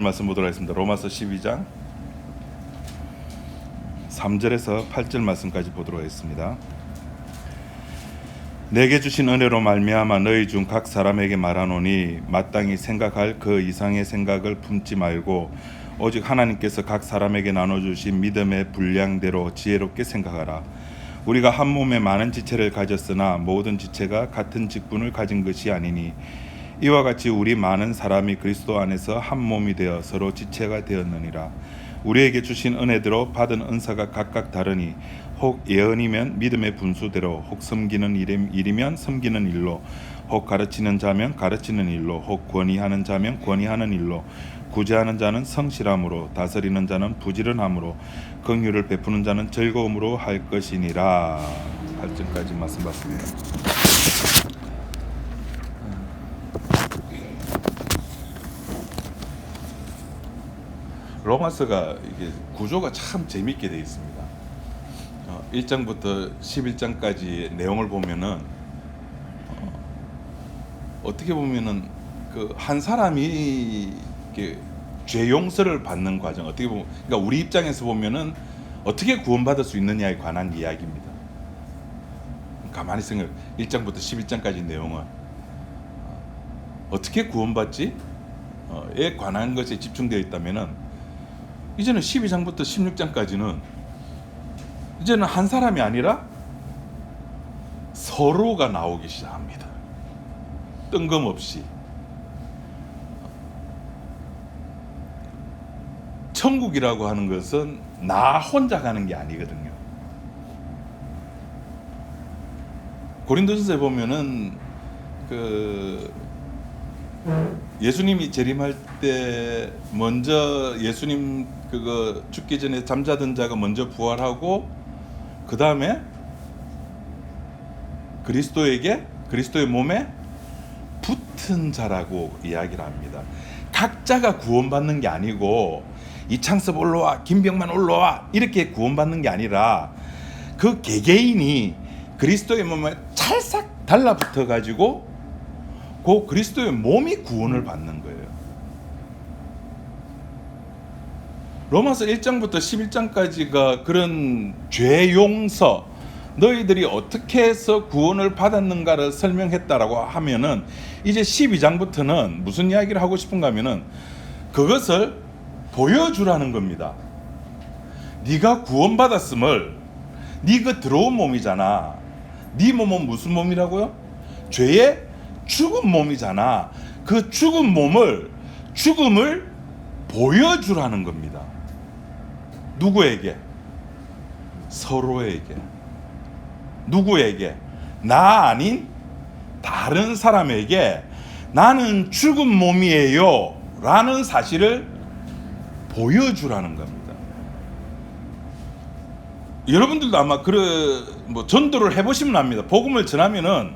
말씀 보도록 하겠습니다. 로마서 12장 3절에서 8절 말씀까지 보도록 하겠습니다. 내게 주신 은혜로 말미암아 너희 중 각 사람에게 말하노니 마땅히 생각할 그 이상의 생각을 품지 말고 오직 하나님께서 각 사람에게 나눠주신 믿음의 분량대로 지혜롭게 생각하라. 우리가 한 몸에 많은 지체를 가졌으나 모든 지체가 같은 직분을 가진 것이 아니니 이와 같이 우리 많은 사람이 그리스도 안에서 한 몸이 되어 서로 지체가 되었느니라. 우리에게 주신 은혜대로 받은 은사가 각각 다르니 혹 예언이면 믿음의 분수대로, 혹 섬기는 일이면 섬기는 일로, 혹 가르치는 자면 가르치는 일로, 혹 권위하는 자면 권위하는 일로, 구제하는 자는 성실함으로, 다스리는 자는 부지런함으로, 긍휼을 베푸는 자는 즐거움으로 할 것이니라. 8절까지 말씀 받습니다. 로마서가 이게 구조가 참 재밌게 되어 있습니다. 1장부터 11장까지 내용을 보면은 어떻게 보면은 그 한 사람이 이렇게 죄 용서를 받는 과정, 어떻게 보면 그러니까 우리 입장에서 보면은 어떻게 구원받을 수 있느냐에 관한 이야기입니다. 가만히 생각, 1장부터 11장까지 내용은 어떻게 구원받지? 에 관한 것에 집중되어 있다면은 이제는 12장부터 16장까지는 이제는 한 사람이 아니라 서로가 나오기 시작합니다. 뜬금없이. 천국이라고 하는 것은 나 혼자 가는 게 아니거든요. 고린도전서에 보면은 그 예수님이 재림할 때 먼저 예수님 그거 죽기 전에 잠자던 자가 먼저 부활하고 그 다음에 그리스도의 몸에 붙은 자라고 이야기를 합니다. 각자가 구원받는 게 아니고 이창섭 올라와, 김병만 올라와 이렇게 구원받는 게 아니라 그 개개인이 그리스도의 몸에 찰싹 달라붙어 가지고 그 그리스도의 몸이 구원을 받는 거예요. 로마서 1장부터 11장까지가 그런 죄 용서, 너희들이 어떻게 해서 구원을 받았는가를 설명했다라고 하면은 이제 12장부터는 무슨 이야기를 하고 싶은가 하면은 그것을 보여주라는 겁니다. 네가 구원받았음을, 네가 들어온 몸이잖아. 네 몸은 무슨 몸이라고요? 죄의 죽은 몸이잖아. 그 죽은 죽음을 보여주라는 겁니다. 누구에게? 서로에게. 누구에게? 나 아닌 다른 사람에게 나는 죽은 몸이에요 라는 사실을 보여주라는 겁니다. 여러분들도 아마 전도를 해보시면 압니다. 복음을 전하면은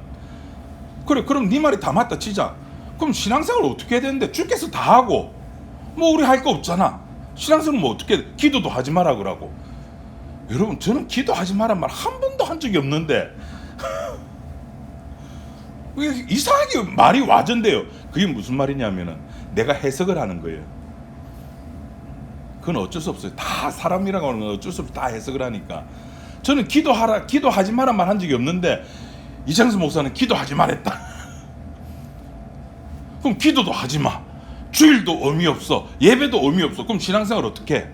그래 그럼 네 말이 다 맞다 치자. 그럼 신앙생활 어떻게 해야 되는데? 주께서 다 하고 뭐 우리 할 거 없잖아. 신앙생활 뭐 어떻게 해? 기도도 하지 마라 그러고. 여러분 저는 기도하지 마란 말 한 번도 한 적이 없는데 이상하게 말이 와전돼요. 그게 무슨 말이냐면은 내가 해석을 하는 거예요. 그건 어쩔 수 없어요. 다 사람이라고 하는 건 어쩔 수 없이 다 해석을 하니까. 저는 기도하지 마란 말 한 적이 없는데 이창수 목사는 기도하지 말랬다. 그럼 기도도 하지 마. 주일도 의미 없어. 예배도 의미 없어. 그럼 신앙생활 어떻게 해?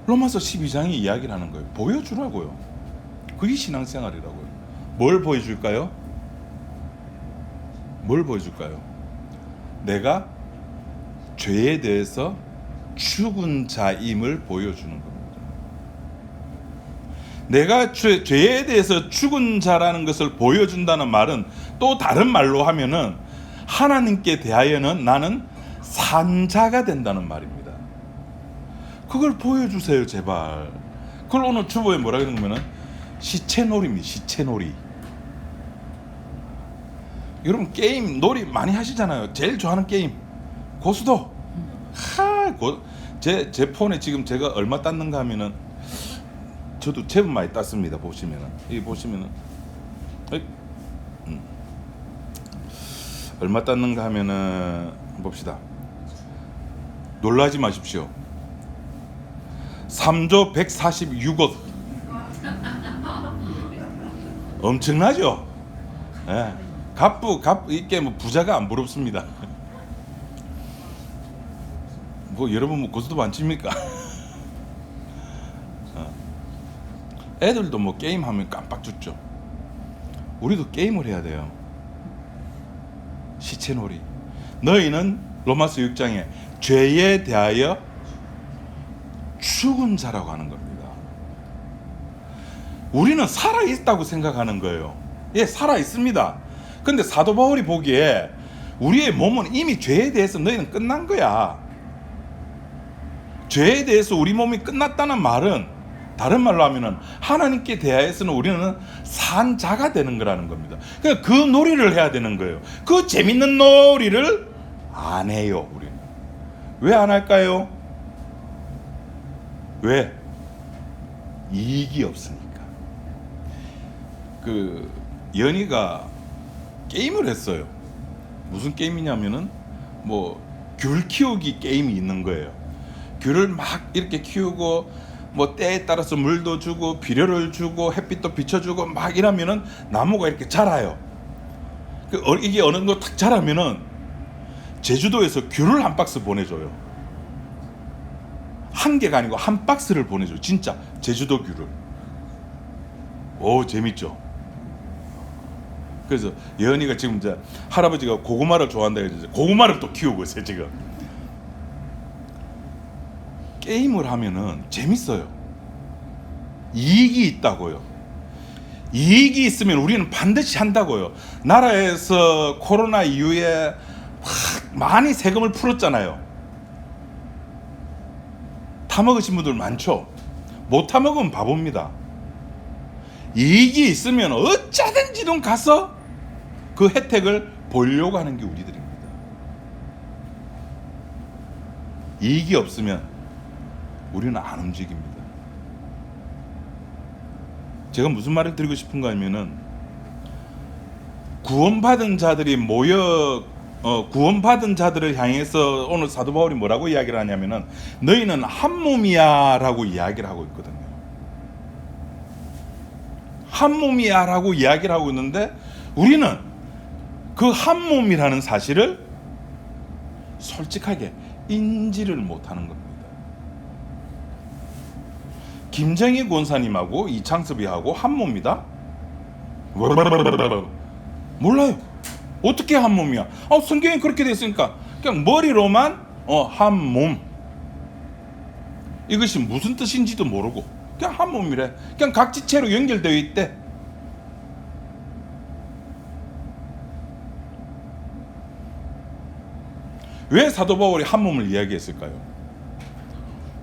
로마서 12장이 이야기를 하는 거예요. 보여주라고요. 그게 신앙생활이라고요. 뭘 보여줄까요? 뭘 보여줄까요? 내가 죄에 대해서 죽은 자임을 보여주는 겁니다. 내가 죄에 대해서 죽은 자라는 것을 보여준다는 말은 또 다른 말로 하면은 하나님께 대하여는 나는 산 자가 된다는 말입니다. 그걸 보여주세요 제발. 그걸 오늘 주보에 뭐라 그러는 거면은 시체놀이입니다. 시체놀이. 여러분 게임 놀이 많이 하시잖아요. 제일 좋아하는 게임 고수도. 제 폰에 지금 제가 얼마 땄는가 하면은 저도 제법 많이 땄습니다. 보시면은 이 보시면은 얼마 땄는가 하면은 봅시다. 놀라지 마십시오. 3조 146억. 엄청나죠? 예. 이게 뭐 부자가 안 부럽습니다. 뭐 여러분 뭐 고스톱 안 칩니까? 애들도 뭐 게임하면 깜빡 죽죠. 우리도 게임을 해야 돼요. 시체놀이. 너희는 로마서 6장에 죄에 대하여 죽은 자라고 하는 겁니다. 우리는 살아있다고 생각하는 거예요. 예, 살아있습니다. 근데 사도 바울이 보기에 우리의 몸은 이미 죄에 대해서 너희는 끝난 거야. 죄에 대해서 우리 몸이 끝났다는 말은 다른 말로 하면은 하나님께 대하여서는 우리는 산 자가 되는 거라는 겁니다. 그러니까 그 놀이를 해야 되는 거예요. 그 재밌는 놀이를 안 해요. 우리는 왜 안 할까요? 왜? 이익이 없으니까. 그 연희가 게임을 했어요. 무슨 게임이냐면은 뭐 귤 키우기 게임이 있는 거예요. 귤을 막 이렇게 키우고 뭐 때에 따라서 물도 주고 비료를 주고 햇빛도 비춰주고 막 이러면은 나무가 이렇게 자라요. 이게 어느 정도 탁 자라면은 제주도에서 귤을 한 박스 보내줘요. 한 개가 아니고 한 박스를 보내줘요. 진짜 제주도 귤을. 오, 재밌죠. 그래서 예언이가 지금 이제 할아버지가 고구마를 좋아한다 해서 고구마를 또 키우고 있어요. 지금 게임을 하면은 재밌어요. 이익이 있다고요. 이익이 있으면 우리는 반드시 한다고요. 나라에서 코로나 이후에 많이 세금을 풀었잖아요. 타먹으신 분들 많죠. 못 타먹으면 바보입니다. 이익이 있으면 어쩌든지든 가서 그 혜택을 보려고 하는 게 우리들입니다. 이익이 없으면 우리는 안 움직입니다. 제가 무슨 말을 드리고 싶은가 하면은 구원받은 자들이 구원받은 자들을 향해서 오늘 사도 바울이 뭐라고 이야기를 하냐면은 너희는 한 몸이야 라고 이야기를 하고 있거든요. 한 몸이야 라고 이야기를 하고 있는데 우리는 그 한 몸이라는 사실을 솔직하게 인지를 못하는 겁니다. 김정희 권사님하고 이창섭이하고 한 몸이다? 몰라요. 어떻게 한 몸이야? 성경에 그렇게 돼 있으니까 그냥 머리로만 한 몸. 이것이 무슨 뜻인지도 모르고 그냥 한 몸이래. 그냥 각지체로 연결되어 있대. 왜 사도 바울이 한 몸을 이야기했을까요?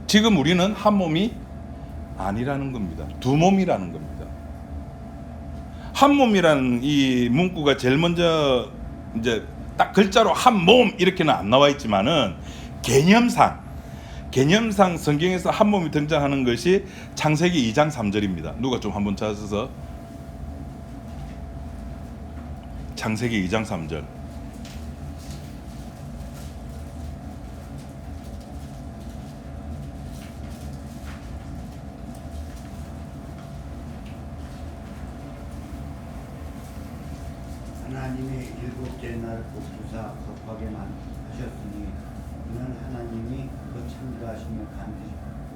지금 우리는 한 몸이 아니라는 겁니다. 두 몸이라는 겁니다. 한 몸이라는 이 문구가 제일 먼저 이제 딱 글자로 한 몸 이렇게는 안 나와 있지만은 개념상 성경에서 한 몸이 등장하는 것이 창세기 2장 3절입니다. 누가 좀 한번 찾아서 창세기 2장 3절. 하나님이 일곱째 날 복주사 거룩하게 하셨으니 그는 하나님이 그 창조하시며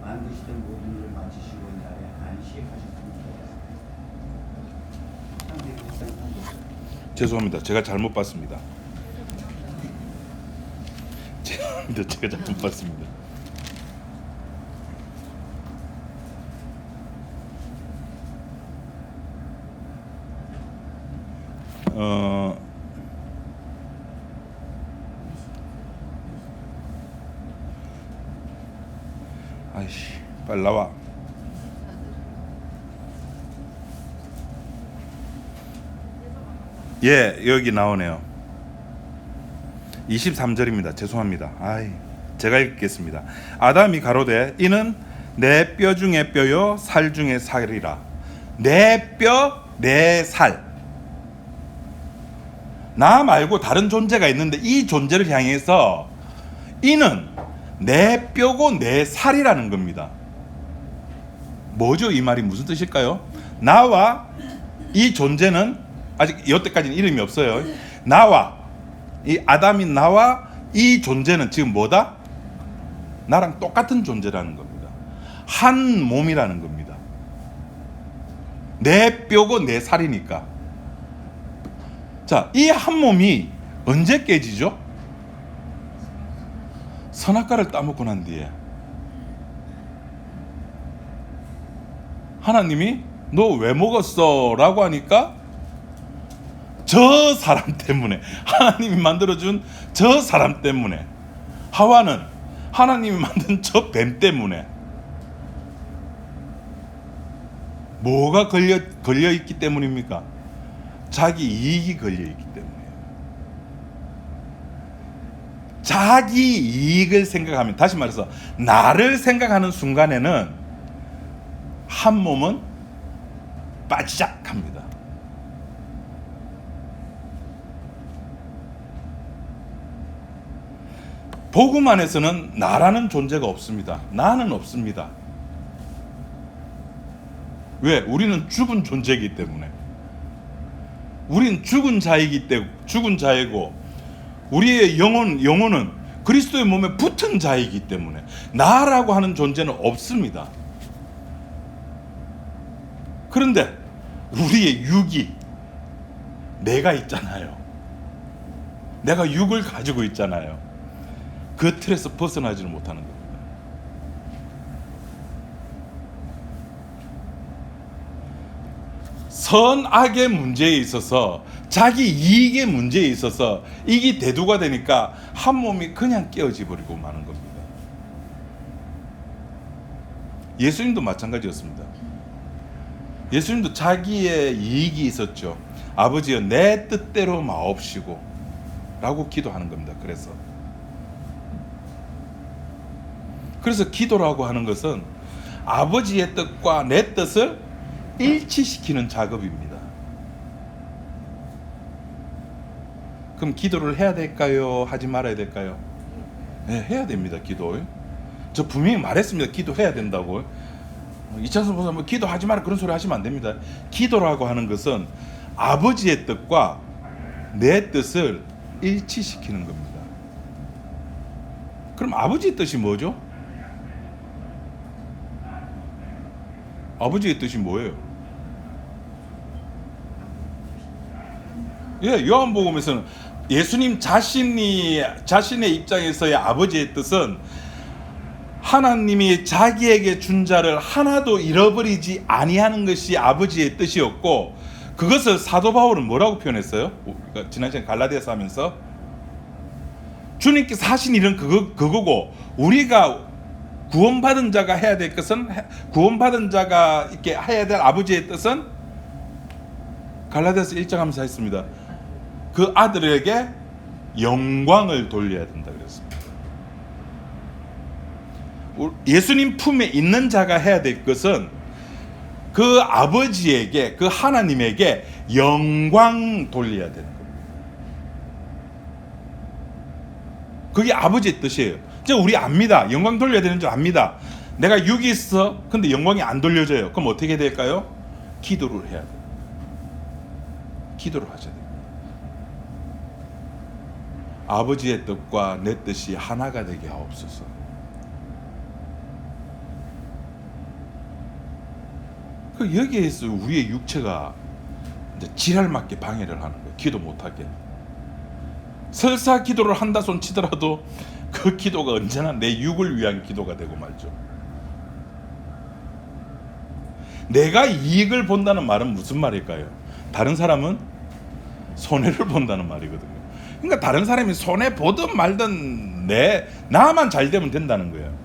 만드시던 모든 일을 마치시고 날에 안식하셨습니다. 죄송합니다. 제가 잘못 봤습니다. 제가 잘못 봤습니다. 아이씨, 빨리 나와. 예, 여기 나오네요. 23절입니다. 죄송합니다. 제가 읽겠습니다. 아담이 가로되 이는 내 뼈 중에 뼈요 살 중에 살이라. 내 뼈, 내 살. 나 말고 다른 존재가 있는데 이 존재를 향해서 이는 내 뼈고 내 살이라는 겁니다. 뭐죠? 이 말이 무슨 뜻일까요? 나와 이 존재는 아직 여태까지는 이름이 없어요. 나와 이 아담인 나와 이 존재는 지금 뭐다? 나랑 똑같은 존재라는 겁니다. 한 몸이라는 겁니다. 내 뼈고 내 살이니까. 자, 이 한 몸이 언제 깨지죠? 선악과를 따먹고 난 뒤에. 하나님이 너 왜 먹었어? 라고 하니까 저 사람 때문에, 하나님이 만들어준 저 사람 때문에, 하와는 하나님이 만든 저 뱀 때문에. 뭐가 걸려 있기 때문입니까? 자기 이익이 걸려 있기 때문이에요. 자기 이익을 생각하면, 다시 말해서 나를 생각하는 순간에는 한 몸은 빠지작합니다. 복음 안에서는 나라는 존재가 없습니다. 나는 없습니다. 왜? 우리는 죽은 존재이기 때문에. 우린 죽은 자이고 우리의 영혼은 그리스도의 몸에 붙은 자이기 때문에 나라고 하는 존재는 없습니다. 그런데 우리의 육이, 내가 있잖아요. 내가 육을 가지고 있잖아요. 그 틀에서 벗어나지를 못하는 겁니다. 선악의 문제에 있어서, 자기 이익의 문제에 있어서 이게 대두가 되니까 한 몸이 그냥 깨어져 버리고 마는 겁니다. 예수님도 마찬가지였습니다. 예수님도 자기의 이익이 있었죠. 아버지여 내 뜻대로 마옵시고 라고 기도하는 겁니다. 그래서 기도라고 하는 것은 아버지의 뜻과 내 뜻을 일치시키는 작업입니다. 그럼 기도를 해야 될까요? 하지 말아야 될까요? 네, 해야 됩니다. 기도. 저 분명히 말했습니다. 기도해야 된다고. 이찬선 목사 뭐 기도하지 마라 그런 소리 하시면 안 됩니다. 기도라고 하는 것은 아버지의 뜻과 내 뜻을 일치시키는 겁니다. 그럼 아버지의 뜻이 뭐죠? 아버지의 뜻이 뭐예요? 예, 요한복음에서는 예수님 자신의 입장에서의 아버지의 뜻은 하나님이 자기에게 준 자를 하나도 잃어버리지 아니하는 것이 아버지의 뜻이었고, 그것을 사도 바울은 뭐라고 표현했어요? 지난 시간에 갈라디아서 하면서 주님께서 하신 일은 그거고, 우리가 구원받은 자가 해야 될 것은, 구원받은 자가 이렇게 해야 될 아버지의 뜻은 갈라디아서 1장 하면서 했습니다. 그 아들에게 영광을 돌려야 된다 그랬습니다. 예수님 품에 있는 자가 해야 될 것은 그 아버지에게, 그 하나님에게 영광 돌려야 되는 겁니다. 그게 아버지의 뜻이에요. 이제 우리 압니다. 영광 돌려야 되는 줄 압니다. 내가 육이 있어. 근데 영광이 안 돌려져요. 그럼 어떻게 될까요? 기도를 해야 돼요. 기도를 하셔야 돼요. 아버지의 뜻과 내 뜻이 하나가 되게 하옵소서. 그 여기에서 우리의 육체가 이제 지랄맞게 방해를 하는 거예요. 기도 못하게. 설사 기도를 한다 손 치더라도 그 기도가 언제나 내 육을 위한 기도가 되고 말죠. 내가 이익을 본다는 말은 무슨 말일까요? 다른 사람은 손해를 본다는 말이거든요. 그러니까 다른 사람이 손해 보든 말든 나만 잘 되면 된다는 거예요.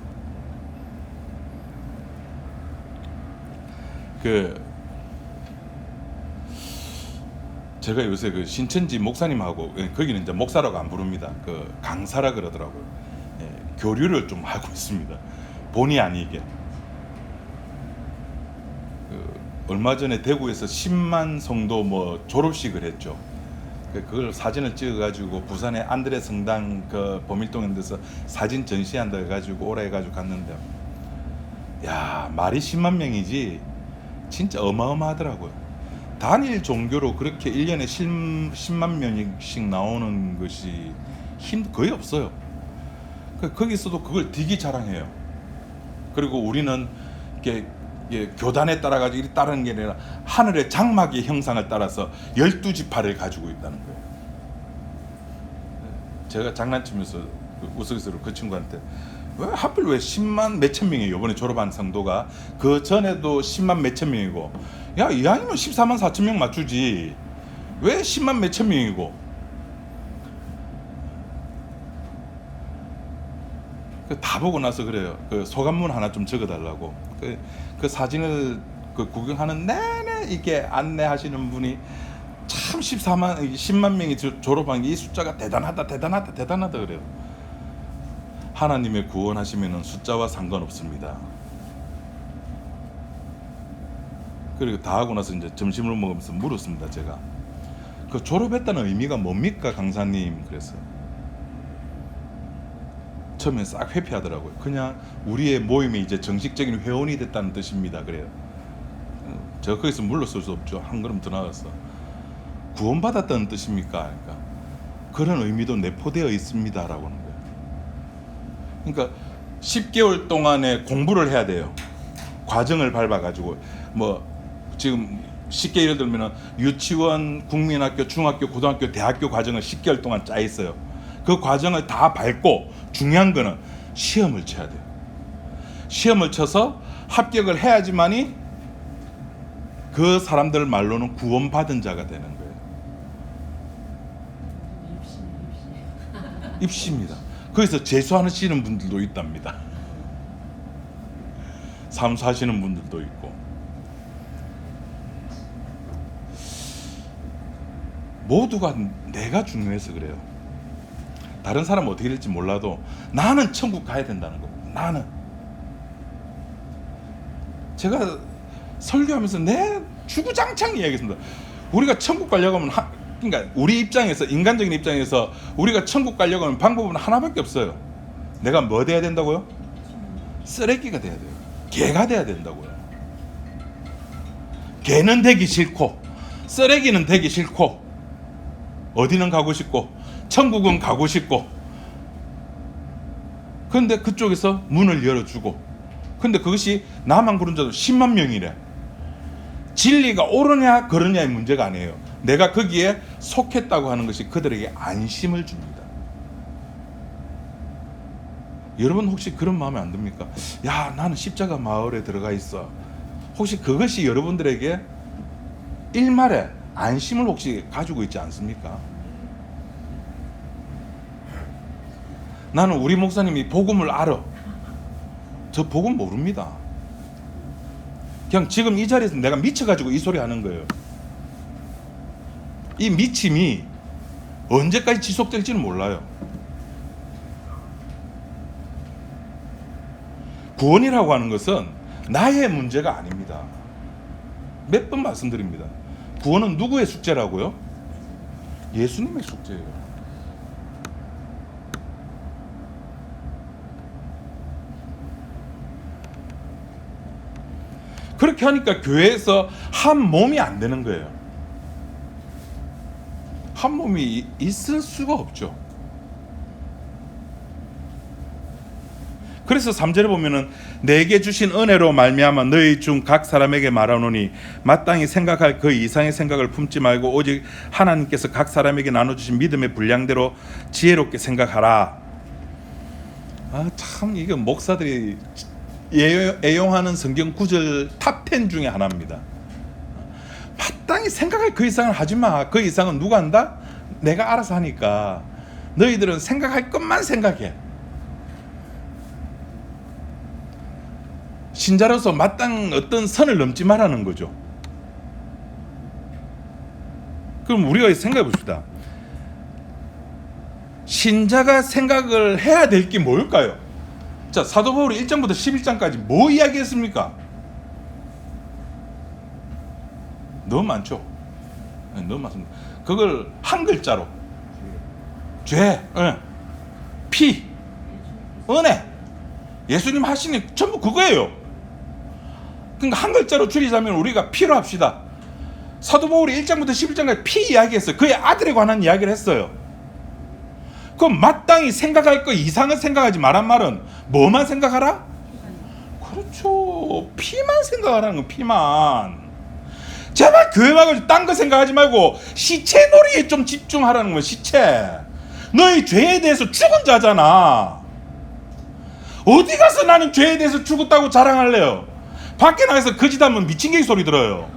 제가 요새 그 신천지 목사님하고, 거기는 이제 목사라고 안 부릅니다. 그 강사라 그러더라고요. 교류를 좀 하고 있습니다. 본의 아니게. 얼마 전에 대구에서 10만 성도 졸업식을 했죠. 그걸 사진을 찍어가지고 부산의 안드레 성당 그 보밀동에 데서 사진 전시한다 해가지고 오라 해가지고 갔는데, 야, 말이 10만 명이지 진짜 어마어마하더라고요. 단일 종교로 그렇게 1년에 10만 명씩 나오는 것이 거의 없어요. 거기서도 그걸 되게 자랑해요. 그리고 우리는 이렇게 교단에 따라 가지고 이렇게 따르는 게 아니라 하늘의 장막의 형상을 따라서 12지파를 가지고 있다는 거예요. 제가 장난치면서 우스갯소리로 그 친구한테 하필 왜 10만 몇천 명이에요. 이번에 졸업한 성도가. 그 전에도 10만 몇천 명이고, 야, 이왕이면 14만 4천 명 맞추지 왜 10만 몇천 명이고. 다 보고 나서 그래요. 그 소감문 하나 좀 적어달라고. 그 사진을 구경하는 내내 이게 안내하시는 분이 참 10만 명이 졸업한 이 숫자가 대단하다 그래요. 하나님의 구원하시면은 숫자와 상관없습니다. 그리고 다 하고 나서 이제 점심을 먹으면서 물었습니다. 제가 그 졸업했다는 의미가 뭡니까 강사님? 그래서 처음에 싹 회피하더라고요. 그냥 우리의 모임에 이제 정식적인 회원이 됐다는 뜻입니다. 그래요. 제가 거기서 물러설 수 없죠. 한 걸음 더 나가서 구원받았다는 뜻입니까? 그러니까 그런 의미도 내포되어 있습니다라고 하는 거예요. 그러니까 10개월 동안에 공부를 해야 돼요. 과정을 밟아가지고 뭐 지금 쉽게 예를 들면 유치원, 국민학교, 중학교, 고등학교, 대학교 과정을 10개월 동안 짜 있어요. 그 과정을 다 밟고 중요한 거는 시험을 쳐야 돼요. 시험을 쳐서 합격을 해야지만이 그 사람들 말로는 구원받은 자가 되는 거예요. 입시입니다. 거기서 재수하시는 분들도 있답니다. 삼수하시는 분들도 있고. 모두가 내가 중요해서 그래요. 다른 사람은 어떻게 될지 몰라도 나는 천국 가야 된다는 겁니다. 나는. 제가 설교하면서 내 주구장창 이야기했습니다. 우리가 천국 가려고 하면 그러니까 우리 입장에서, 인간적인 입장에서 우리가 천국 가려고 하면 방법은 하나밖에 없어요. 내가 뭐 돼야 된다고요? 쓰레기가 돼야 돼요. 개가 돼야 된다고요. 개는 되기 싫고 쓰레기는 되기 싫고 어디는 가고 싶고 천국은 가고 싶고, 그런데 그쪽에서 문을 열어주고, 근데 그것이 나만 그런 자도 10만 명이래. 진리가 옳으냐 그러냐의 문제가 아니에요. 내가 거기에 속했다고 하는 것이 그들에게 안심을 줍니다. 여러분 혹시 그런 마음에 안 듭니까? 야, 나는 십자가 마을에 들어가 있어. 혹시 그것이 여러분들에게 일말의 안심을 혹시 가지고 있지 않습니까? 나는 우리 목사님이 복음을 알아. 저 복음 모릅니다. 그냥 지금 이 자리에서 내가 미쳐가지고 이 소리 하는 거예요. 이 미침이 언제까지 지속될지는 몰라요. 구원이라고 하는 것은 나의 문제가 아닙니다. 몇 번 말씀드립니다. 구원은 누구의 숙제라고요? 예수님의 숙제예요. 그렇게 하니까 교회에서 한 몸이 안 되는 거예요. 한 몸이 있을 수가 없죠. 그래서 3절에 보면은 내게 주신 은혜로 말미암아 너희 중 각 사람에게 말하노니 마땅히 생각할 그 이상의 생각을 품지 말고 오직 하나님께서 각 사람에게 나눠주신 믿음의 분량대로 지혜롭게 생각하라. 참 이게 목사들이 애용하는 성경 구절 탑10 중에 하나입니다. 마땅히 생각할 그 이상을 하지 마. 그 이상은 누가 한다? 내가 알아서 하니까. 너희들은 생각할 것만 생각해. 신자로서 마땅한 어떤 선을 넘지 말라는 거죠. 그럼 우리가 생각해 봅시다. 신자가 생각을 해야 될 게 뭘까요? 자, 사도 바울이 1장부터 11장까지 뭐 이야기했습니까? 너무 많죠. 네, 너무 많습니다. 그걸 한 글자로 죄, 피, 은혜. 예수님 하시는 전부 그거예요. 그러니까 한 글자로 줄이자면 우리가 피로 합시다. 사도 바울이 1장부터 11장까지 피 이야기했어요. 그의 아들에 관한 이야기를 했어요. 그럼 마땅히 생각할 거 이상은 생각하지 말란 말은 뭐만 생각하라? 그렇죠. 피만 생각하라는 거, 피만. 제발 교회 와가지고 딴 거 생각하지 말고 시체 놀이에 좀 집중하라는 거야. 시체. 너희 죄에 대해서 죽은 자잖아. 어디 가서 나는 죄에 대해서 죽었다고 자랑할래요? 밖에 나가서 거짓하면 미친 개 소리 들어요.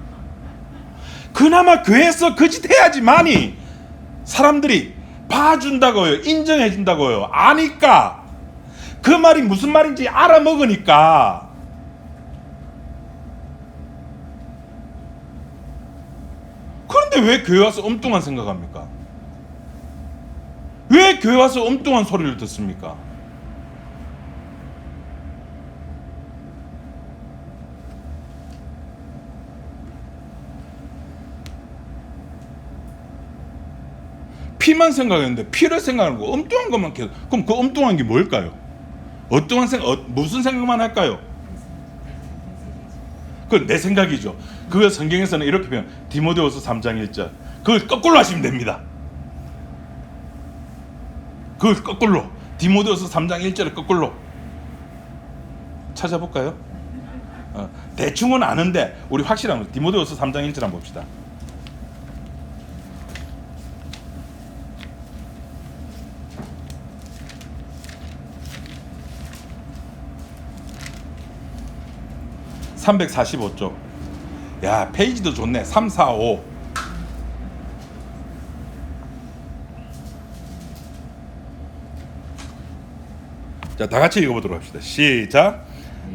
그나마 교회에서 거짓해야지만이 사람들이 봐준다고요. 인정해준다고요. 아니까. 그 말이 무슨 말인지 알아먹으니까. 그런데 왜 교회 와서 엉뚱한 생각합니까? 왜 교회 와서 엉뚱한 소리를 듣습니까? 피만 생각했는데 피를 생각하는 거 엉뚱한 것만 계속. 그럼 그 엉뚱한 게 뭘까요? 어떠한 생각, 무슨 생각만 할까요? 그건 내 생각이죠. 그걸 성경에서는 이렇게 표현. 디모데후서 3장 1절. 그걸 거꾸로 하시면 됩니다. 그걸 거꾸로. 디모데후서 3장 1절을 거꾸로 찾아볼까요? 대충은 아는데 우리 확실한 거. 디모데후서 3장 1절 한번 봅시다. (345쪽) 야, 페이지도 좋네. 345. 자, 다 같이 읽어보도록 합시다. 시작.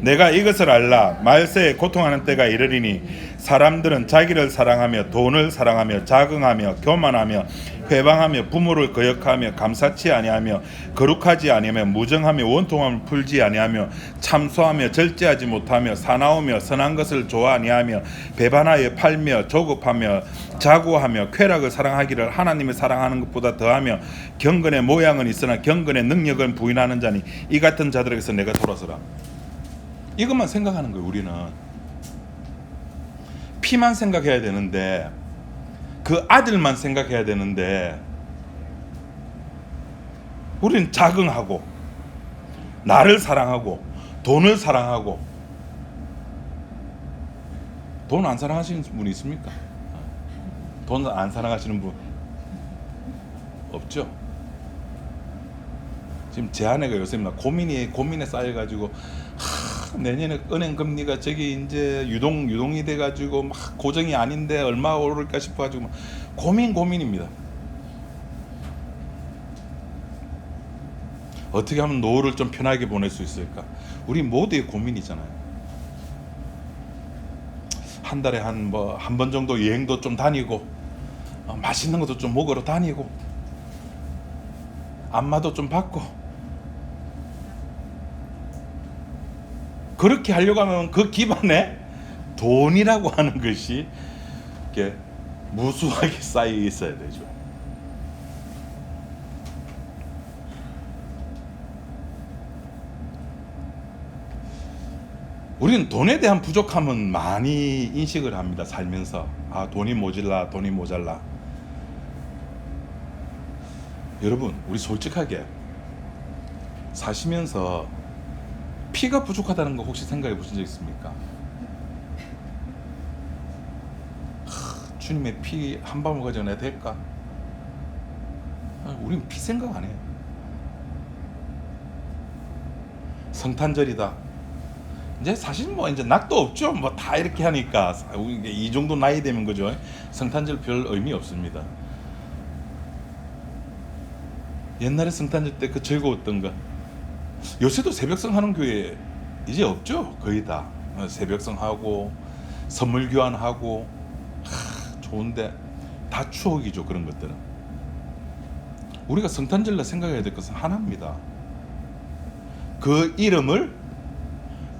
내가 이것을 알라. 말세에 고통하는 때가 이르리니 사람들은 자기를 사랑하며 돈을 사랑하며 자긍하며 교만하며 회방하며 부모를 거역하며 감사치 아니하며 거룩하지 아니하며 무정하며 원통함을 풀지 아니하며 참소하며 절제하지 못하며 사나우며 선한 것을 좋아 아니하며 배반하여 팔며 조급하며 자고하며 쾌락을 사랑하기를 하나님을 사랑하는 것보다 더하며 경건의 모양은 있으나 경건의 능력은 부인하는 자니 이 같은 자들에게서 내가 돌아서라. 이것만 생각하는 거예요. 우리는 피만 생각해야 되는데, 그 아들만 생각해야 되는데, 우리는 자긍하고 나를 사랑하고 돈을 사랑하고. 돈 안 사랑하시는 분 있습니까? 돈 안 사랑하시는 분 없죠? 지금 제 아내가 요새 고민에 쌓여가지고 내년에 은행 금리가 저기 이제 유동이 돼가지고 막 고정이 아닌데 얼마 오를까 싶어가지고 고민입니다. 어떻게 하면 노후를 좀 편하게 보낼 수 있을까? 우리 모두의 고민이잖아요. 한 달에 한 번 정도 여행도 좀 다니고 맛있는 것도 좀 먹으러 다니고 안마도 좀 받고. 그렇게 하려고 하면 그 기반에 돈이라고 하는 것이 이렇게 무수하게 쌓여 있어야 되죠. 우리는 돈에 대한 부족함은 많이 인식을 합니다. 살면서. 아, 돈이 모자라. 여러분, 우리 솔직하게 사시면서 피가 부족하다는 거 혹시 생각해 보신 적 있습니까? 주님의 피 한 방울 가지고 내가 될까? 우리는 피 생각 안 해요. 성탄절이다. 이제 사실 이제 낙도 없죠. 다 이렇게 하니까 이 정도 나이 되면 그죠? 성탄절 별 의미 없습니다. 옛날에 성탄절 때 그 즐거웠던 거. 요새도 새벽성 하는 교회 이제 없죠. 거의 다 새벽성 하고 선물 교환하고 좋은데 다 추억이죠. 그런 것들은. 우리가 성탄절날 생각해야 될 것은 하나입니다. 그 이름을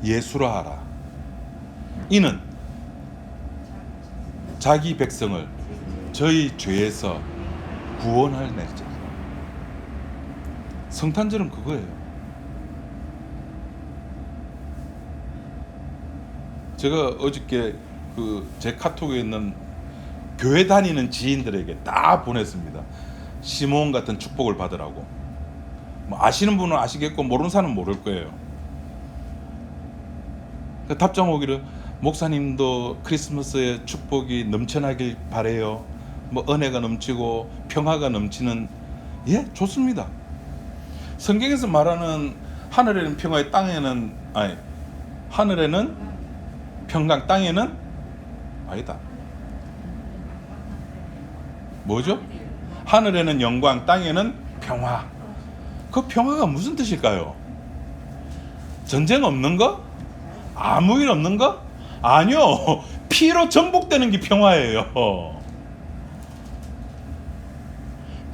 예수라 하라. 이는 자기 백성을 저희 죄에서 구원할 날짜. 성탄절은 그거예요. 제가 어저께 제 카톡에 있는 교회 다니는 지인들에게 다 보냈습니다. 시몬 같은 축복을 받으라고. 뭐 아시는 분은 아시겠고 모르는 사람은 모를 거예요. 그 답장 오기를 목사님도 크리스마스에 축복이 넘쳐나길 바래요. 뭐 은혜가 넘치고 평화가 넘치는. 예, 좋습니다. 성경에서 말하는 하늘에는 평화의 땅에는 아니 하늘에는 평강 땅에는 아니다. 뭐죠? 하늘에는 영광 땅에는 평화. 그 평화가 무슨 뜻일까요? 전쟁 없는 거? 아무 일 없는 거? 아니요. 피로 정복되는 게 평화예요.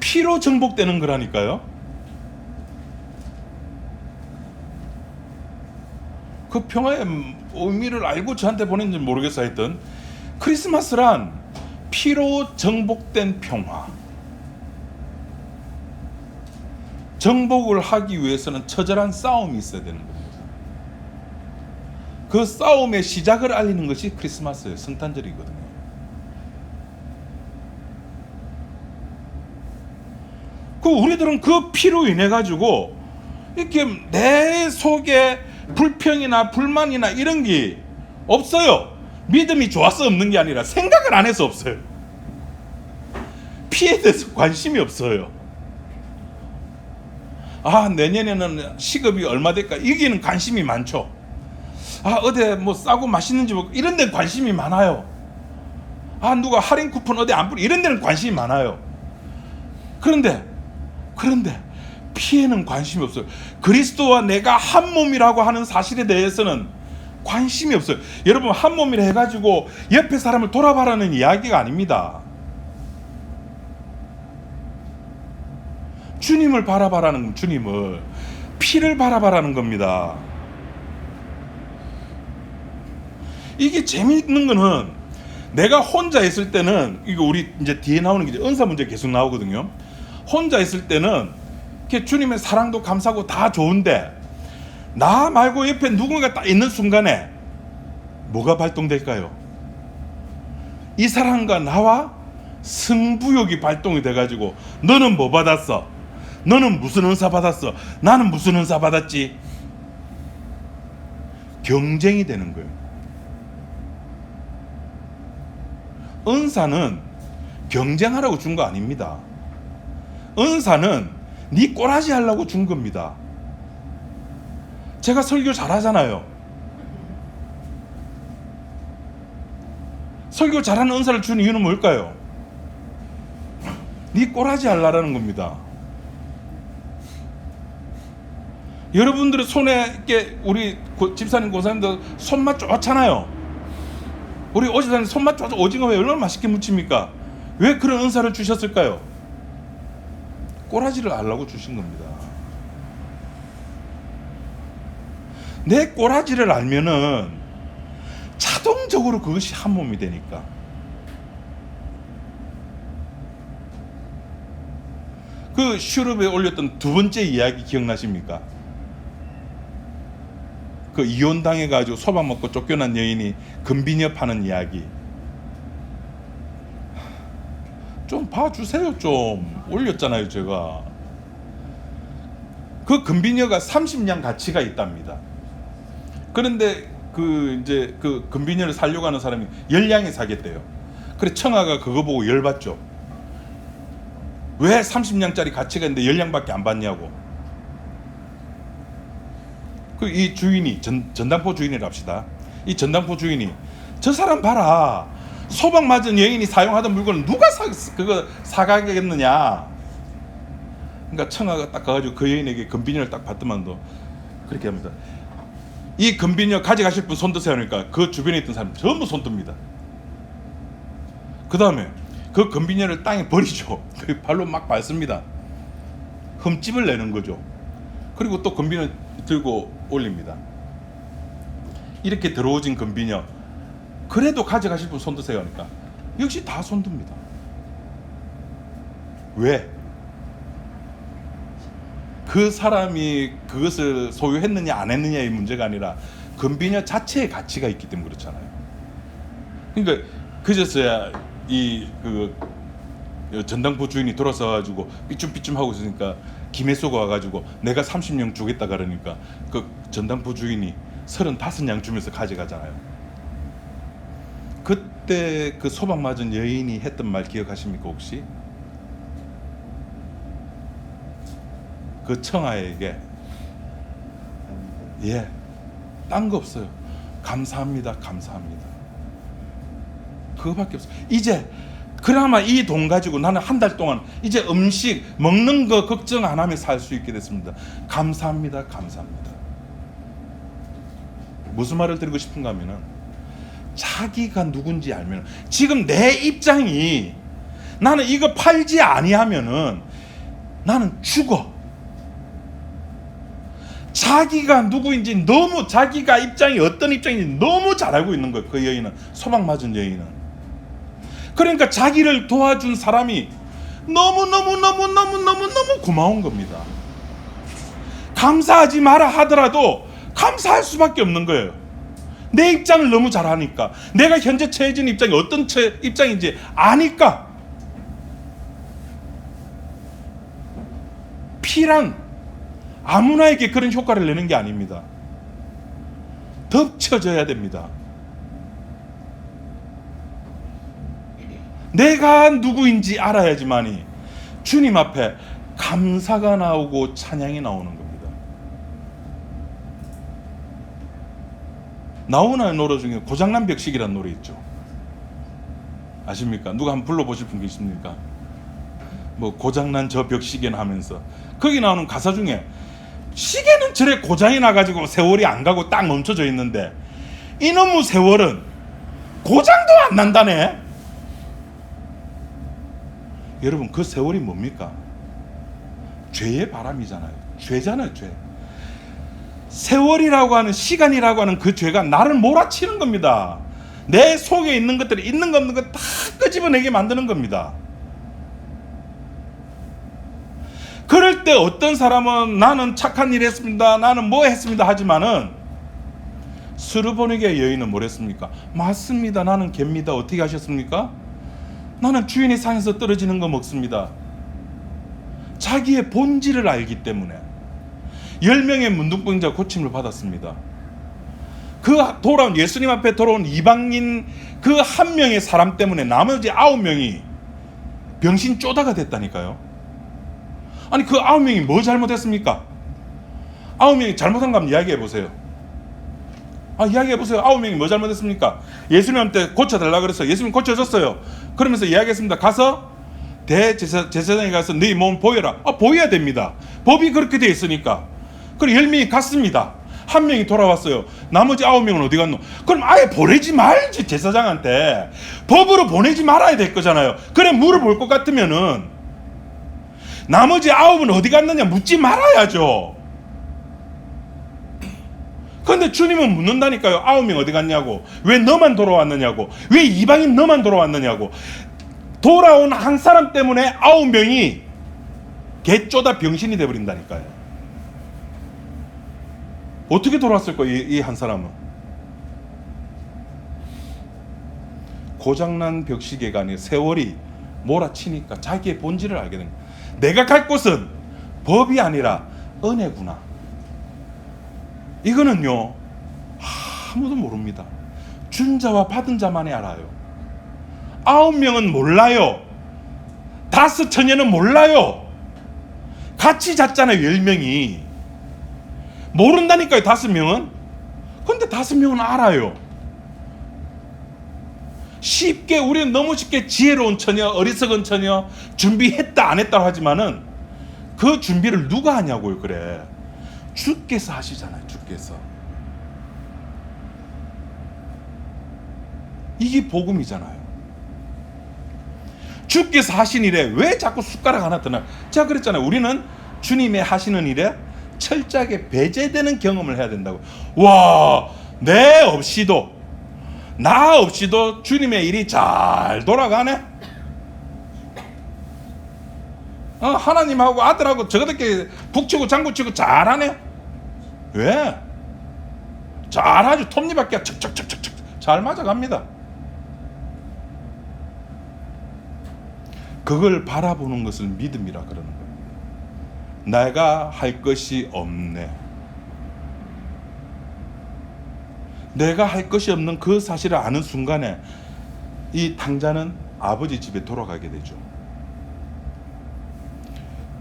피로 정복되는 거라니까요. 그 평화의 의미를 알고 저한테 보냈는지 모르겠어. 하여튼 크리스마스란 피로 정복된 평화. 정복을 하기 위해서는 처절한 싸움이 있어야 되는 겁니다. 그 싸움의 시작을 알리는 것이 크리스마스예요. 성탄절이거든요. 우리들은 그 피로 인해 가지고 이렇게 내 속에 불평이나 불만이나 이런 게 없어요. 믿음이 좋아서 없는 게 아니라 생각을 안 해서 없어요. 피에 대해서 관심이 없어요. 아, 내년에는 시급이 얼마 될까? 여기는 관심이 많죠. 아, 어디 뭐 싸고 맛있는지 먹고 이런 데는 관심이 많아요. 아, 누가 할인 쿠폰 어디 안 뿌리 이런 데는 관심이 많아요. 그런데 피에는 관심이 없어요. 그리스도와 내가 한 몸이라고 하는 사실에 대해서는 관심이 없어요. 여러분, 한 몸이라 해가지고 옆에 사람을 돌아봐라는 이야기가 아닙니다. 주님을 바라봐라는, 주님을, 피를 바라봐라는 겁니다. 이게 재미있는 거는 내가 혼자 있을 때는, 이거 우리 이제 뒤에 나오는 게 은사 문제 계속 나오거든요. 혼자 있을 때는 이렇게 주님의 사랑도 감사하고 다 좋은데, 나 말고 옆에 누군가 딱 있는 순간에 뭐가 발동될까요? 이 사람과 나와 승부욕이 발동이 돼가지고, 너는 뭐 받았어? 너는 무슨 은사 받았어? 나는 무슨 은사 받았지? 경쟁이 되는 거예요. 은사는 경쟁하라고 준 거 아닙니다. 은사는 네 꼬라지 하려고 준 겁니다. 제가 설교 잘하잖아요. 설교 잘하는 은사를 준 이유는 뭘까요? 네 꼬라지 하려는 겁니다. 여러분들의 손에 이렇게 우리 집사님 고사님들 손맛 좋잖아요. 우리 오집사님 손맛 좋아서 오징어 회 얼마나 맛있게 무칩니까? 왜 그런 은사를 주셨을까요? 꼬라지를 하려고 주신 겁니다. 내 꼬라지를 알면은 자동적으로 그것이 한 몸이 되니까. 그 슈룹에 올렸던 두 번째 이야기 기억나십니까? 그 이혼당해가지고 소박 먹고 쫓겨난 여인이 금비녀 파는 이야기. 좀 봐주세요. 좀 올렸잖아요 제가. 그 금비녀가 30냥 가치가 있답니다. 그런데 이제 그 금비녀를 살려고 하는 사람이 10냥에 사겠대요. 그래 청아가 그거 보고 열받죠. 왜 30냥짜리 가치가 있는데 10냥밖에 안 받냐고. 이 주인이 전당포 주인이라 합시다. 이 전당포 주인이 저 사람 봐라. 소박 맞은 여인이 사용하던 물건을 누가 그거 사가겠느냐. 그러니까 청아가 딱 가가지고 그 여인에게 금비녀를 딱 받더만도 그렇게 합니다. 이 금비녀 가져가실 분 손 드세요 하니까 그 주변에 있던 사람 전부 손 듭니다. 그 다음에 그 금비녀를 땅에 버리죠. 그 발로 막 밟습니다. 흠집을 내는 거죠. 그리고 또 금비녀 들고 올립니다. 이렇게 더러워진 금비녀, 그래도 가져가실 분 손 드세요 하니까 역시 다 손 듭니다. 왜? 그 사람이 그것을 소유했느냐 안 했느냐의 문제가 아니라 금비녀 자체의 가치가 있기 때문에 그렇잖아요. 그러니까 그제서야 전당포 주인이 돌아서 가지고 삐쯤삐쯤 하고 있으니까 김혜수가 와가지고 내가 30냥 주겠다 그러니까 그 전당포 주인이 35냥 주면서 가져가잖아요. 그때 그 소방 맞은 여인이 했던 말 기억하십니까 혹시? 그 청아에게 딴 거 없어요. 감사합니다, 감사합니다. 그거밖에 없어요. 이제 그나마 이 돈 가지고 나는 한 달 동안 이제 음식 먹는 거 걱정 안 하며 살 수 있게 됐습니다. 감사합니다, 감사합니다. 무슨 말을 드리고 싶은가 하면은 자기가 누군지 알면 지금 내 입장이 나는 이거 팔지 아니하면은 나는 죽어. 자기가 누구인지 너무 자기가 입장이 어떤 입장인지 너무 잘 알고 있는 거예요. 그 여인은 소방 맞은 여인은. 그러니까 자기를 도와준 사람이 너무 고마운 겁니다. 감사하지 마라 하더라도 감사할 수밖에 없는 거예요. 내 입장을 너무 잘 아니까, 내가 현재 처해진 입장이 어떤 입장인지 아니까. 피랑 아무나에게 그런 효과를 내는 게 아닙니다. 덮쳐져야 됩니다. 내가 누구인지 알아야지만이 주님 앞에 감사가 나오고 찬양이 나오는 겁니다. 나훈아의 노래 중에 고장난 벽식이라는 노래 있죠. 아십니까? 누가 한번 불러보실 분 계십니까? 뭐 고장난 저 벽시계는 하면서 거기 나오는 가사 중에 시계는 저래 고장이 나가지고 세월이 안 가고 딱 멈춰져 있는데 이놈의 세월은 고장도 안 난다네. 여러분 그 세월이 뭡니까? 죄의 바람이잖아요. 죄잖아요, 죄. 세월이라고 하는, 시간이라고 하는 그 죄가 나를 몰아치는 겁니다. 내 속에 있는 것들이 있는 거 없는 거 다 끄집어내게 만드는 겁니다. 그럴 때 어떤 사람은 나는 착한 일 했습니다, 나는 뭐 했습니다 하지만은 스르보니게 여인은 뭐랬습니까? 맞습니다, 나는 갭니다. 어떻게 하셨습니까? 나는 주인의 상에서 떨어지는 거 먹습니다. 자기의 본질을 알기 때문에 10명의 문둥병자 고침을 받았습니다. 그 돌아온 예수님 앞에 돌아온 이방인 그 한 명의 사람 때문에 나머지 9명이 병신 쪼다가 됐다니까요. 아니 그 9명이 뭐 잘못했습니까? 9명이 잘못한 거 한번 이야기해 보세요. 이야기해 보세요. 9명이 뭐 잘못했습니까? 예수님한테 고쳐달라 그래서 예수님 고쳐줬어요. 그러면서 이야기했습니다. 가서 대제사장에 가서 네 몸 보여라. 보여야 됩니다. 법이 그렇게 돼 있으니까. 그리고 10명이 갔습니다. 한 명이 돌아왔어요. 나머지 9명은 어디 갔노? 그럼 아예 보내지 말지. 제사장한테 법으로 보내지 말아야 될 거잖아요. 그래 물어볼 것 같으면은 나머지 9은 어디 갔느냐 묻지 말아야죠. 그런데 주님은 묻는다니까요. 9명 어디 갔냐고, 왜 너만 돌아왔느냐고, 왜 이방인 너만 돌아왔느냐고. 돌아온 한 사람 때문에 9명이 개쪼다 병신이 돼버린다니까요. 어떻게 돌아왔을 거예요, 이 한 사람은? 고장난 벽시계가 아니라 세월이 몰아치니까 자기의 본질을 알게 된 거예요. 내가 갈 곳은 법이 아니라 은혜구나. 이거는요 아무도 모릅니다. 준 자와 받은 자만이 알아요. 9명은 몰라요. 5 처녀는 몰라요. 같이 잤잖아요. 10명이 모른다니까요. 5명은. 근데 5명은 알아요. 쉽게, 우리는 너무 쉽게 지혜로운 처녀, 어리석은 처녀, 준비했다 안 했다 하지만은 그 준비를 누가 하냐고요. 그래, 주께서 하시잖아요. 주께서. 이게 복음이잖아요. 주께서 하신 일에 왜 자꾸 숟가락 하나 더 나? 제가 그랬잖아요. 우리는 주님의 하시는 일에 철저하게 배제되는 경험을 해야 된다고. 와, 나 없이도 주님의 일이 잘 돌아가네. 하나님하고 아들하고 저거들끼리 북치고 장구치고 잘하네. 왜? 잘하죠. 톱니바퀴가 척척척척척 잘 맞아갑니다. 그걸 바라보는 것을 믿음이라 그러는 겁니다. 내가 할 것이 없네. 내가 할 것이 없는 그 사실을 아는 순간에 이 탕자는 아버지 집에 돌아가게 되죠.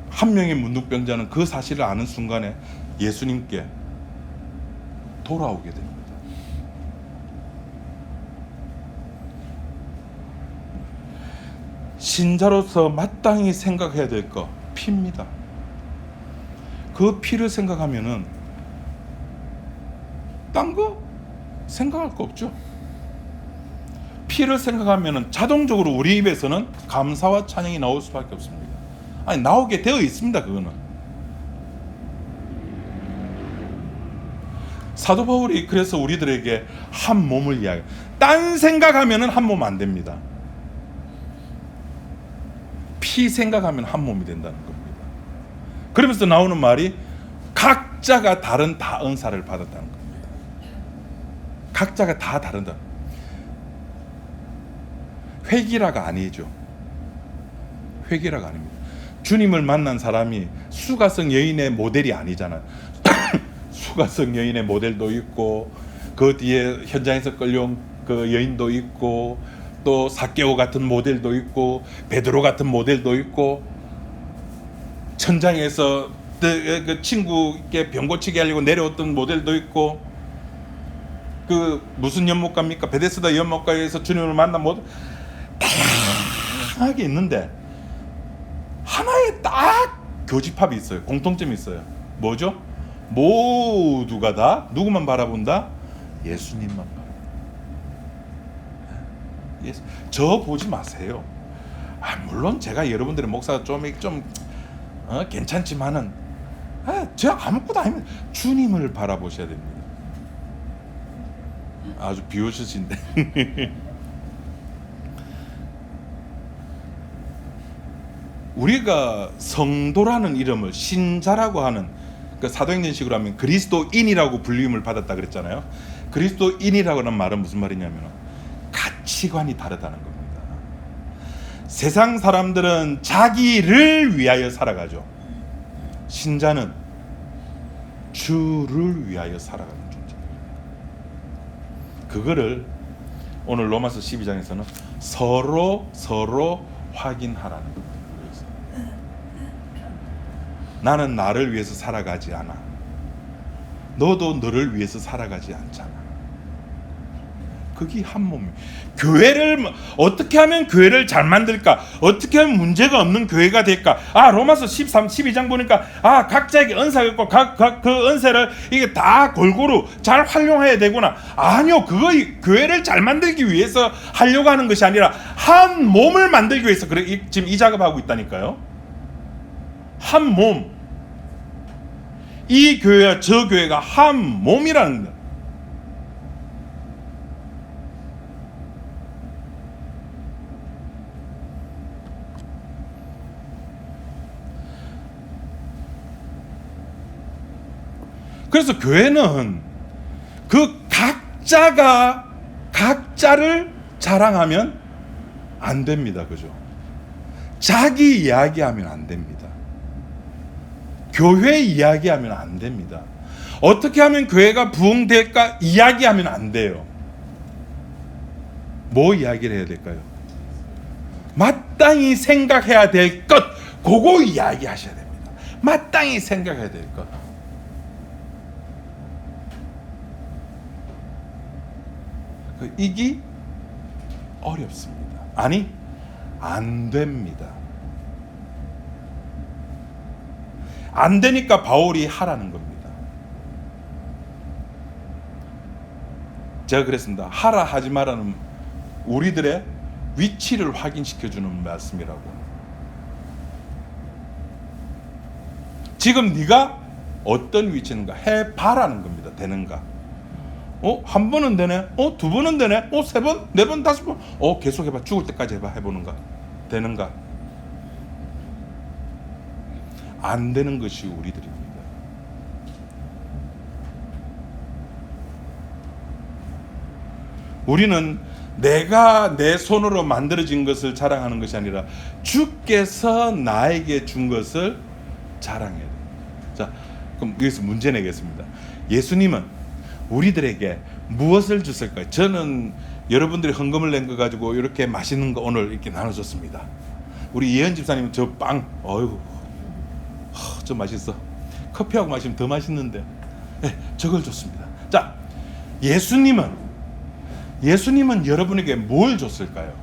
한 명의 문둥병자는 그 사실을 아는 순간에 예수님께 돌아오게 됩니다. 신자로서 마땅히 생각해야 될 거 피입니다. 그 피를 생각하면은 딴 거 생각할 거 없죠. 피를 생각하면은 자동적으로 우리 입에서는 감사와 찬양이 나올 수밖에 없습니다. 아니, 나오게 되어 있습니다. 그거는 사도 바울이 그래서 우리들에게 한 몸을 이야기. 딴 생각하면은 한 몸 안 됩니다. 피 생각하면 한 몸이 된다는 겁니다. 그러면서 나오는 말이 각자가 다른 다 은사를 받았다는 겁니다. 각자가 다 다른다. 회기라가 아니죠. 회기라가 아닙니다. 주님을 만난 사람이 수가성 여인의 모델이 아니잖아요. 수가성 여인의 모델도 있고 그 뒤에 현장에서 끌려온 그 여인도 있고 또 삭개오 같은 모델도 있고 베드로 같은 모델도 있고 천장에서 그 친구께 병 고치게 하려고 내려왔던 모델도 있고 그 무슨 연못가입니까? 베데스다 연못가에서 주님을 만난 모델 다양하게 있는데 하나의 딱 교집합이 있어요. 공통점이 있어요. 뭐죠? 모두가 다 누구만 바라본다? 예수님만 바라본다. 예수. 저 보지 마세요. 물론 제가 여러분들의 목사가 좀 괜찮지만은 제가 아무것도 아닙니다. 주님을 바라보셔야 됩니다. 아주 비웃으신데 우리가 성도라는 이름을 신자라고 하는 그 사도행전식으로 하면 그리스도인이라고 불림을 받았다 그랬잖아요. 그리스도인이라고 하는 말은 무슨 말이냐면 가치관이 다르다는 겁니다. 세상 사람들은 자기를 위하여 살아가죠. 신자는 주를 위하여 살아가는 존재입니다. 그거를 오늘 로마서 12장에서는 서로 확인하라는 겁니다. 나는 나를 위해서 살아가지 않아. 너도 너를 위해서 살아가지 않잖아. 그게 한 몸이. 교회를 어떻게 하면 교회를 잘 만들까? 어떻게 하면 문제가 없는 교회가 될까? 로마서 12장 보니까 각자에게 은사가 있고 그 은사를 이게 다 골고루 잘 활용해야 되구나. 아니요, 그거 교회를 잘 만들기 위해서 하려고 하는 것이 아니라 한 몸을 만들기 위해서 지금 이 작업하고 있다니까요. 한 몸. 이 교회와 저 교회가 한 몸이라는 거예요. 그래서 교회는 그 각자가 각자를 자랑하면 안 됩니다. 그죠? 자기 이야기하면 안 됩니다. 교회 이야기하면 안 됩니다. 어떻게 하면 교회가 부흥될까 이야기하면 안 돼요. 뭐 이야기를 해야 될까요? 마땅히 생각해야 될 것, 그거 이야기하셔야 됩니다. 마땅히 생각해야 될 것. 이게 어렵습니다. 아니, 안 됩니다. 안 되니까 바울이 하라는 겁니다. 제가 그랬습니다. 하라 하지 마라는 우리들의 위치를 확인시켜주는 말씀이라고. 지금 네가 어떤 위치인가 해봐라는 겁니다. 되는가? 한 번은 되네. 두 번은 되네. 세 번, 네 번, 다섯 번. 계속 해봐. 죽을 때까지 해봐. 해보는가? 되는가? 안 되는 것이 우리들입니다. 우리는 내가 내 손으로 만들어진 것을 자랑하는 것이 아니라 주께서 나에게 준 것을 자랑해야 돼요. 자, 그럼 여기서 문제 내겠습니다. 예수님은 우리들에게 무엇을 주실까요? 저는 여러분들이 헌금을 낸 거 가지고 이렇게 맛있는 거 오늘 이렇게 나눠줬습니다. 우리 예언 집사님은 저 빵, 어이구, 저 맛있어. 커피하고 마시면 더 맛있는데, 네, 저걸 줬습니다. 자, 예수님은 여러분에게 뭘 줬을까요?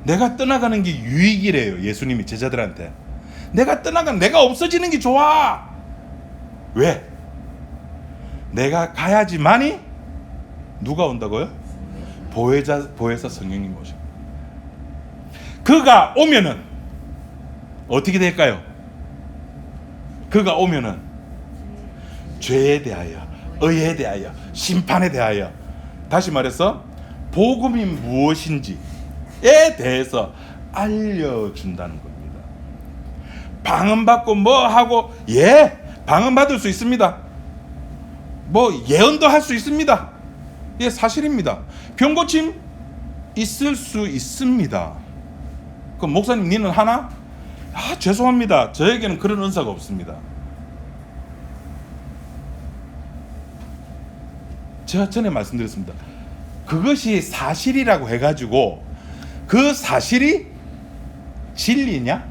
내가 떠나가는 게 유익이래요. 예수님이 제자들한테. 내가 없어지는 게 좋아. 왜? 내가 가야지만이 누가 온다고요? 보혜사 성령님이 오십니다. 그가 오면은 어떻게 될까요? 그가 오면은 죄에 대하여, 의에 대하여, 심판에 대하여, 다시 말해서 복음이 무엇인지에 대해서 알려준다는 겁니다. 방언받고 뭐 하고, 예, 방언받을 수 있습니다. 뭐 예언도 할 수 있습니다. 예, 사실입니다. 병고침 있을 수 있습니다. 그럼 목사님 니는 하나? 죄송합니다. 저에게는 그런 은사가 없습니다. 제가 전에 말씀드렸습니다. 그것이 사실이라고 해가지고 그 사실이 진리냐?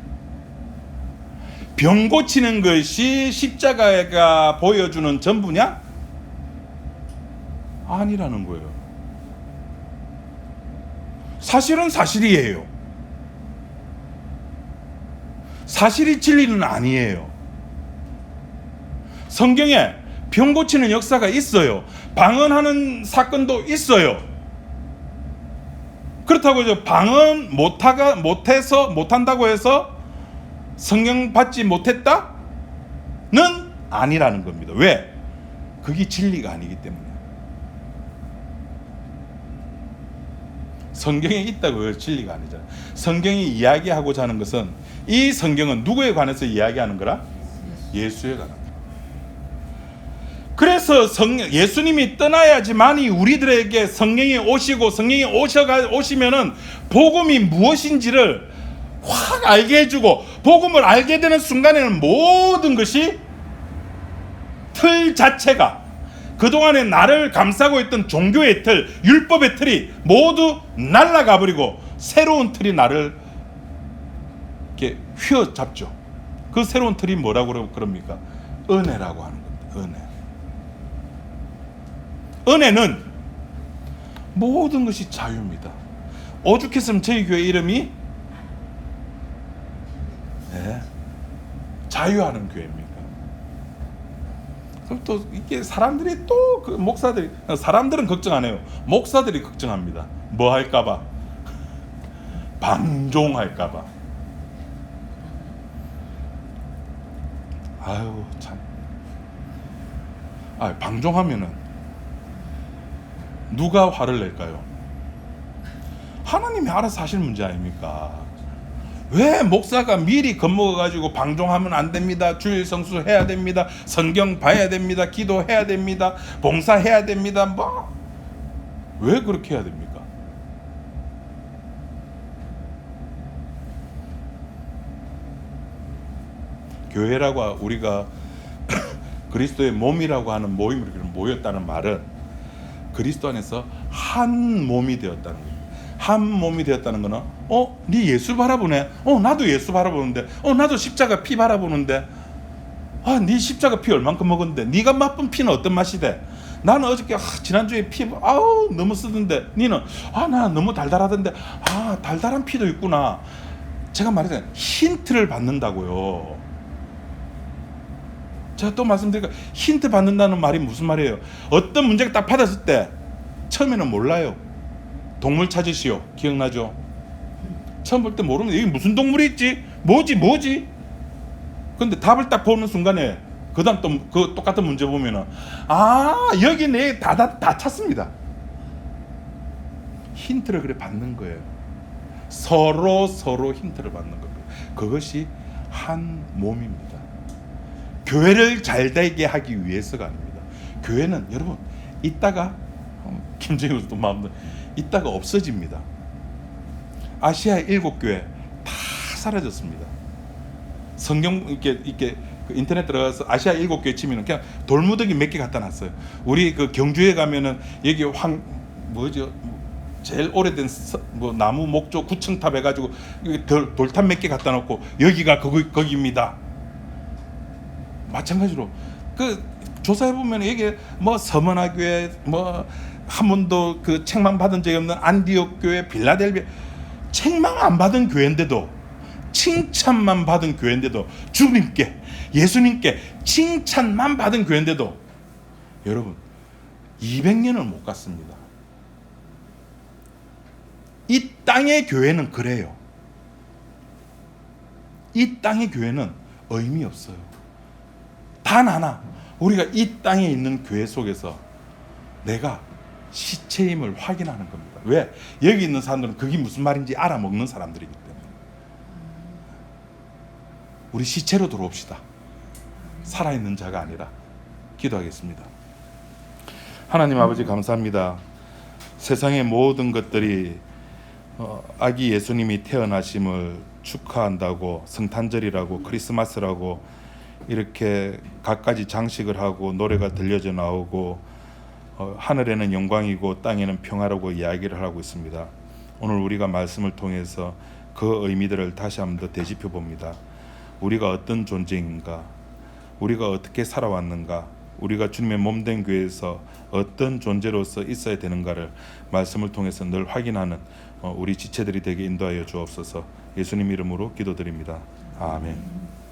병 고치는 것이 십자가가 보여주는 전부냐? 아니라는 거예요. 사실은 사실이에요. 사실이 진리는 아니에요. 성경에 병 고치는 역사가 있어요. 방언하는 사건도 있어요. 그렇다고 이제 방언 못한다고 해서 성령 받지 못했다는 아니라는 겁니다. 왜? 그게 진리가 아니기 때문에. 성경에 있다고 진리가 아니잖아요. 성경이 이야기하고자 하는 것은, 이 성경은 누구에 관해서 이야기하는 거라? 예수에 관한 거라. 그래서 예수님이 떠나야지만이 우리들에게 성령이 오시고, 성령이 오시면은 복음이 무엇인지를 확 알게 해주고, 복음을 알게 되는 순간에는 모든 것이, 틀 자체가, 그동안에 나를 감싸고 있던 종교의 틀, 율법의 틀이 모두 날아가 버리고 새로운 틀이 나를 이렇게 휘어잡죠. 그 새로운 틀이 뭐라고 그럽니까? 은혜라고 하는 겁니다. 은혜는 모든 것이 자유입니다. 오죽했으면 저희 교회 이름이 자유하는 교회입니다. 그럼 또 이게 사람들이 또 그 목사들이, 사람들은 걱정 안 해요. 목사들이 걱정합니다. 뭐 할까봐, 방종할까봐. 아유 참. 방종하면은 누가 화를 낼까요? 하나님이 알아서 하실 문제 아닙니까? 왜 목사가 미리 겁먹어가지고 방종하면 안 됩니다, 주일 성수 해야 됩니다, 성경 봐야 됩니다, 기도해야 됩니다, 봉사해야 됩니다, 뭐 왜 그렇게 해야 됩니까? 교회라고 우리가 그리스도의 몸이라고 하는 모임으로 모였다는 말은 그리스도 안에서 한 몸이 되었다는 거예요. 한 몸이 되었다는 거는 네 예수 바라보네. 나도 예수 바라보는데. 나도 십자가 피 바라보는데. 네 십자가 피 얼만큼 먹었는데. 네가 맛본 피는 어떤 맛이 돼? 나는 어저께 지난주에 피 너무 쓰던데. 니는 나 너무 달달하던데. 달달한 피도 있구나. 제가 말했잖아요. 힌트를 받는다고요. 제가 또 말씀드리니까 힌트 받는다는 말이 무슨 말이에요? 어떤 문제가 딱 받았을 때 처음에는 몰라요. 동물 찾으시오. 기억나죠? 처음 볼 때 모르면 여기 무슨 동물이 있지? 뭐지? 근데 답을 딱 보는 순간에 그 다음 또 그 똑같은 문제 보면은 여기 내 다 찾습니다. 힌트를 그래 받는 거예요. 서로 힌트를 받는 겁니다. 그것이 한 몸입니다. 교회를 잘 되게 하기 위해서가 아닙니다. 교회는 여러분 이따가 김정일도 마음대로 이따가 없어집니다. 아시아 7교회 다 사라졌습니다. 성경 이렇게 그 인터넷 들어가서 아시아 7교회 치면은 그냥 돌무더기 몇 개 갖다 놨어요. 우리 그 경주에 가면은 여기 뭐죠? 제일 오래된 뭐 나무 목조 구층탑 해가지고 돌탑 몇 개 갖다 놓고 여기가 거기입니다. 마찬가지로 그 조사해 보면 여기 뭐 서머나교회 뭐 한 번도 그 책망 받은 적이 없는 안디옥 교회 빌라델비아 책망 안 받은 교회인데도 칭찬만 받은 교회인데도 주님께 예수님께 칭찬만 받은 교회인데도 여러분 200년을 못 갔습니다. 이 땅의 교회는 그래요. 이 땅의 교회는 의미 없어요. 단 하나 우리가 이 땅에 있는 교회 속에서 내가 시체임을 확인하는 겁니다. 왜? 여기 있는 사람들은 그게 무슨 말인지 알아먹는 사람들이기 때문에 우리 시체로 들어옵시다. 살아있는 자가 아니라. 기도하겠습니다. 하나님 아버지 감사합니다. 세상의 모든 것들이 아기 예수님이 태어나심을 축하한다고 성탄절이라고 크리스마스라고 이렇게 갖가지 장식을 하고 노래가 들려져 나오고 하늘에는 영광이고 땅에는 평화라고 이야기를 하고 있습니다. 오늘 우리가 말씀을 통해서 그 의미들을 다시 한번 더 되짚어 봅니다. 우리가 어떤 존재인가, 우리가 어떻게 살아왔는가, 우리가 주님의 몸된 교회에서 어떤 존재로서 있어야 되는가를 말씀을 통해서 늘 확인하는 우리 지체들이 되게 인도하여 주옵소서. 예수님 이름으로 기도드립니다. 아멘.